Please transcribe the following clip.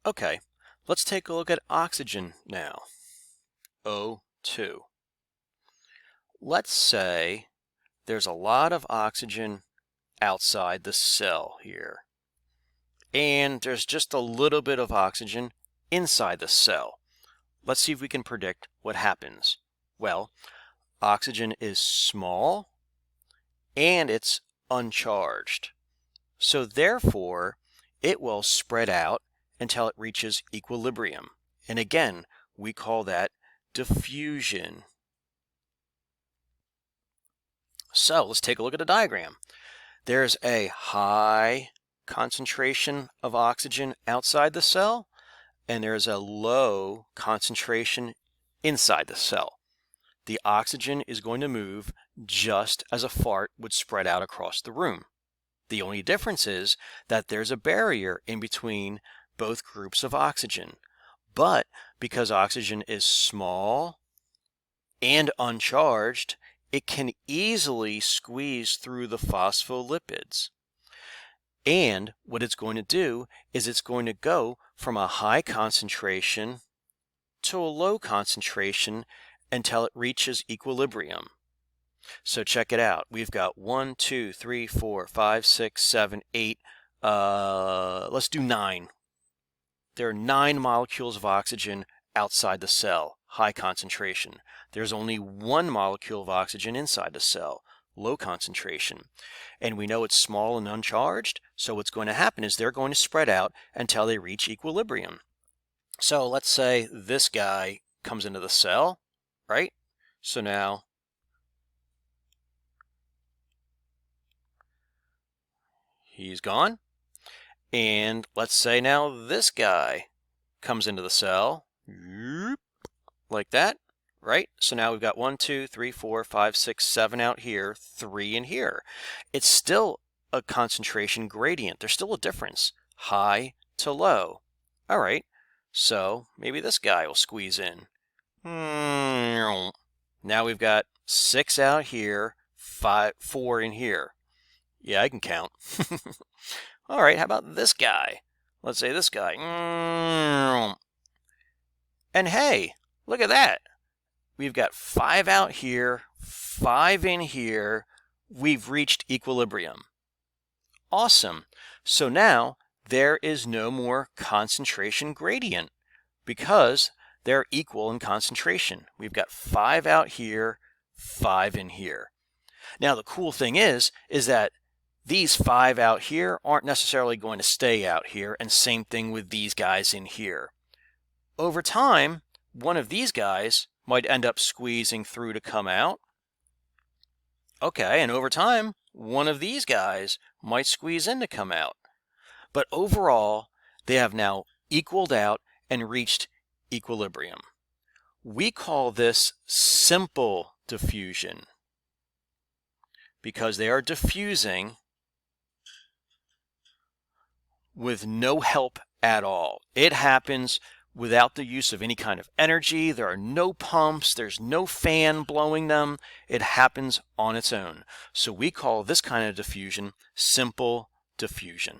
Okay, let's take a look at oxygen now. O2. Let's say there's a lot of oxygen outside the cell here, and there's just a little bit of oxygen inside the cell. Let's see if we can predict what happens. Well, oxygen is small and it's uncharged. So therefore, it will spread out until it reaches equilibrium. And again, we call that diffusion. So let's take a look at the diagram. There's a high concentration of oxygen outside the cell, and there's a low concentration inside the cell. The oxygen is going to move just as a fart would spread out across the room. The only difference is that there's a barrier in between both groups of oxygen. But because oxygen is small and uncharged, it can easily squeeze through the phospholipids. And what it's going to do is it's going to go from a high concentration to a low concentration until it reaches equilibrium. So check it out. We've got 1, 2, 3, 4, 5, 6, 7, 8. Let's do 9. There are 9 molecules of oxygen outside the cell, high concentration. There's only 1 molecule of oxygen inside the cell, low concentration. And we know it's small and uncharged, so what's going to happen is they're going to spread out until they reach equilibrium. So let's say this guy comes into the cell, right? So now he's gone. And let's say now this guy comes into the cell, like that, right? So now we've got 1, 2, 3, 4, 5, 6, 7 out here, 3 in here. It's still a concentration gradient. There's still a difference, high to low. All right, so maybe this guy will squeeze in. Now we've got 6 out here, 4 in here. Yeah, I can count. All right, how about this guy? Let's say this guy. And hey, look at that. We've got 5 out here, 5 in here. We've reached equilibrium. Awesome. So now there is no more concentration gradient because they're equal in concentration. We've got 5 out here, 5 in here. Now the cool thing is that these 5 out here aren't necessarily going to stay out here, and same thing with these guys in here. Over time, one of these guys might end up squeezing through to come out. Okay, and over time, one of these guys might squeeze in to come out. But overall, they have now equaled out and reached equilibrium. We call this simple diffusion because they are diffusing with no help at all. It happens without the use of any kind of energy. There are no pumps. There's no fan blowing them. It happens on its own. So we call this kind of diffusion simple diffusion.